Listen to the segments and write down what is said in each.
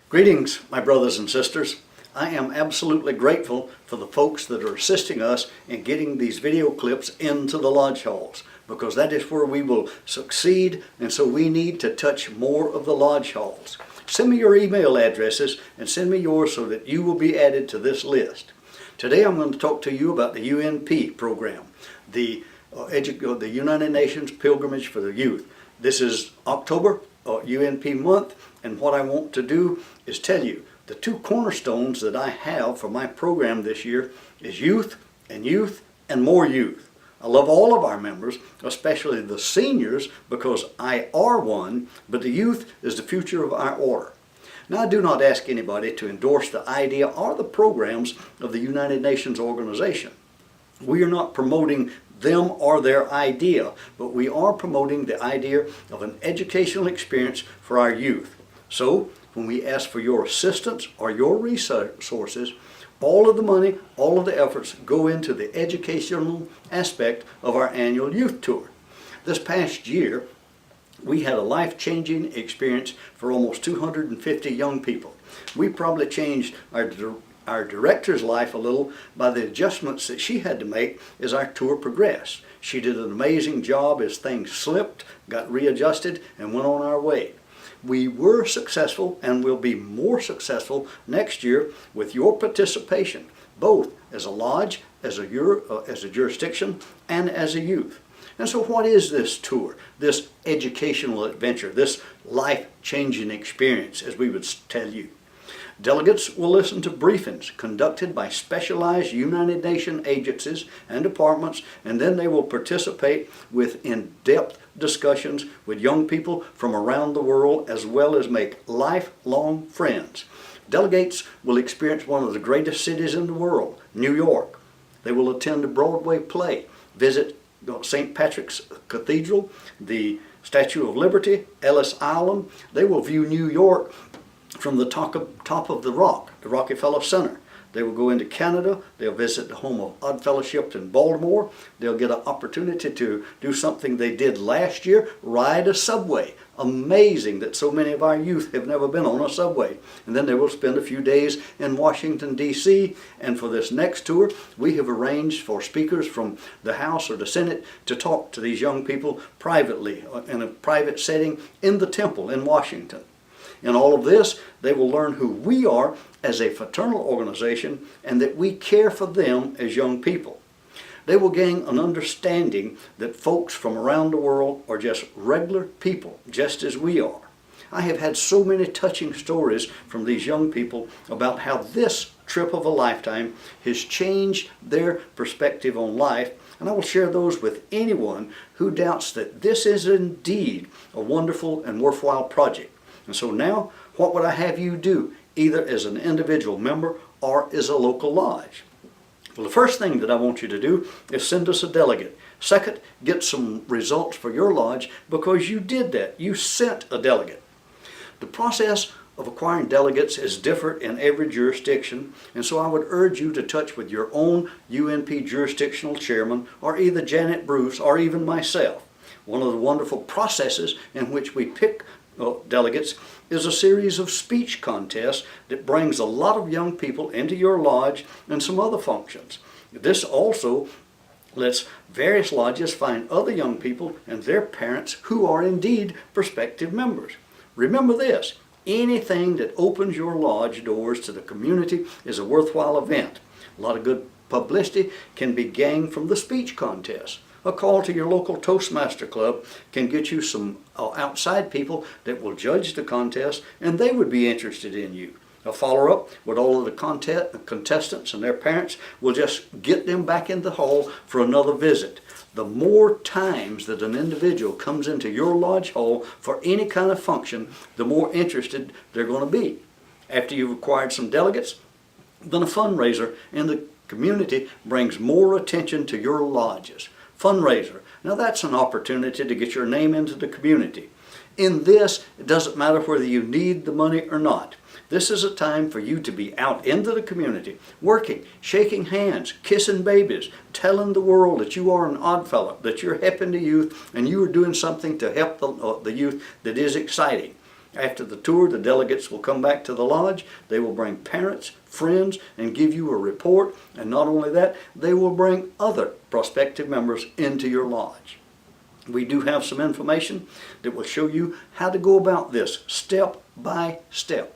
Greetings, my brothers and sisters. I am absolutely grateful for the folks that are assisting us in getting these video clips into the lodge halls, because that is where we will succeed, and so we need to touch more of the lodge halls. Send me your email addresses and send me yours so that you will be added to this list. Today I'm going to talk to you about the UNP program, the United Nations Pilgrimage for the Youth. This is October, UNP month, and what I want to do is tell you the two cornerstones that I have for my program this year is youth and more youth. I love all of our members, especially the seniors, because I are one, but the youth is the future of our order. Now, I do not ask anybody to endorse the idea or the programs of the United Nations organization. We are not promoting them or their idea, but we are promoting the idea of an educational experience for our youth. So, when we ask for your assistance or your resources, all of the money, all of the efforts go into the educational aspect of our annual youth tour. This past year, we had a life-changing experience for almost 250 young people. We probably changed our director's life a little by the adjustments that she had to make as our tour progressed. She did an amazing job as things slipped, got readjusted, and went on our way. We were successful and will be more successful next year with your participation, both as a lodge, as a jurisdiction, and as a youth. And so what is this tour, this educational adventure, this life-changing experience, as we would tell you? Delegates will listen to briefings conducted by specialized United Nations agencies and departments, and then they will participate with in-depth discussions with young people from around the world, as well as make lifelong friends. Delegates will experience one of the greatest cities in the world, New York. They will attend a Broadway play, visit St. Patrick's Cathedral, the Statue of Liberty, Ellis Island. They will view New York from the top of the Rockefeller Center. They will go into Canada. They'll visit the home of Odd Fellowship in Baltimore. They'll get an opportunity to do something they did last year, ride a subway. Amazing that so many of our youth have never been on a subway. And then they will spend a few days in Washington, D.C. And for this next tour, we have arranged for speakers from the House or the Senate to talk to these young people privately, in a private setting in the temple in Washington. In all of this, they will learn who we are as a fraternal organization and that we care for them as young people. They will gain an understanding that folks from around the world are just regular people, just as we are. I have had so many touching stories from these young people about how this trip of a lifetime has changed their perspective on life, and I will share those with anyone who doubts that this is indeed a wonderful and worthwhile project. And so now, what would I have you do, either as an individual member or as a local lodge? Well, the first thing that I want you to do is send us a delegate. Second, get some results for your lodge because you did that. You sent a delegate. The process of acquiring delegates is different in every jurisdiction, and so I would urge you to touch with your own UNP jurisdictional chairman or either Janet Bruce or even myself. One of the wonderful processes in which we pick delegates is a series of speech contests that brings a lot of young people into your lodge and some other functions. This also lets various lodges find other young people and their parents who are indeed prospective members. Remember this, anything that opens your lodge doors to the community is a worthwhile event. A lot of good publicity can be gained from the speech contest. A call to your local Toastmaster club can get you some outside people that will judge the contest, and they would be interested in you. A follow-up with all of the contestants and their parents will just get them back in the hall for another visit. The more times that an individual comes into your lodge hall for any kind of function, the more interested they're going to be. After you've acquired some delegates, then a fundraiser in the community brings more attention to your lodges. Fundraiser. Now that's an opportunity to get your name into the community. In this, it doesn't matter whether you need the money or not. This is a time for you to be out into the community, working, shaking hands, kissing babies, telling the world that you are an odd fellow, that you're helping the youth, and you are doing something to help the youth that is exciting. After the tour, the delegates will come back to the lodge. They will bring parents, friends, and give you a report. And not only that, they will bring other prospective members into your lodge. We do have some information that will show you how to go about this step by step.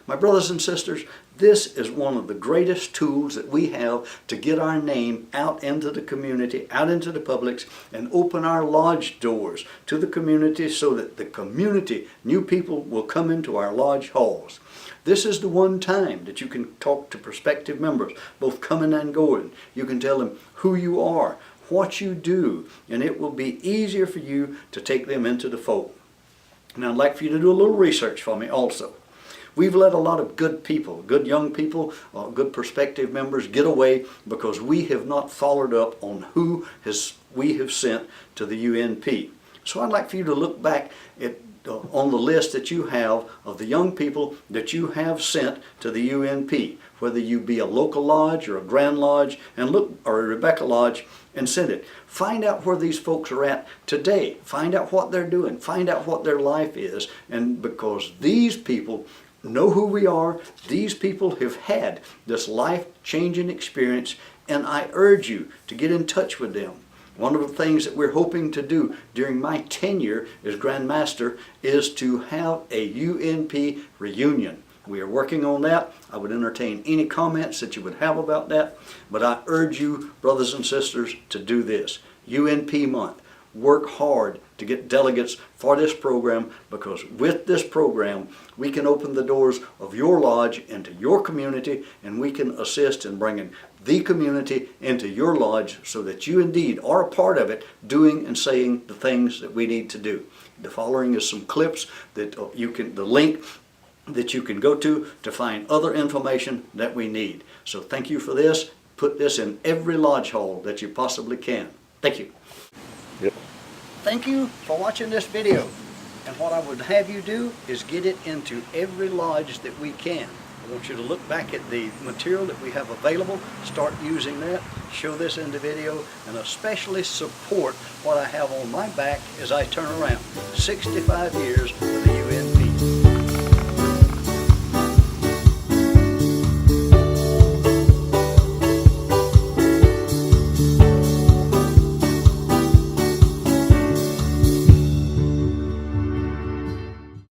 My brothers and sisters, this is one of the greatest tools that we have to get our name out into the community, out into the publics, and open our lodge doors to the community so that the community, new people, will come into our lodge halls. This is the one time that you can talk to prospective members, both coming and going. You can tell them who you are, what you do, and it will be easier for you to take them into the fold. Now I'd like for you to do a little research for me also. We've let a lot of good people, good young people, good prospective members get away because we have not followed up on who we have sent to the UNP. So I'd like for you to look back at on the list that you have of the young people that you have sent to the UNP, whether you be a local lodge or a Grand Lodge, and look, or a Rebecca Lodge, and send it. Find out where these folks are at today. Find out what they're doing. Find out what their life is. And because these people know who we are, these people have had this life-changing experience, and I urge you to get in touch with them. One of the things that we're hoping to do during my tenure as Grand Master is to have a UNP reunion. We are working on that. I would entertain any comments that you would have about that, but I urge you, brothers and sisters, to do this. UNP month. Work hard to get delegates for this program, because with this program we can open the doors of your lodge into your community, and we can assist in bringing the community into your lodge so that you indeed are a part of it, doing and saying the things that we need to do. The following is some clips that the link that you can go to find other information that we need. So thank you for this. Put this in every lodge hall that you possibly can. Thank you. Yep. Thank you for watching this video. And what I would have you do is get it into every lodge that we can. I want you to look back at the material that we have available, start using that, show this in the video, and especially support what I have on my back as I turn around. 65 years with the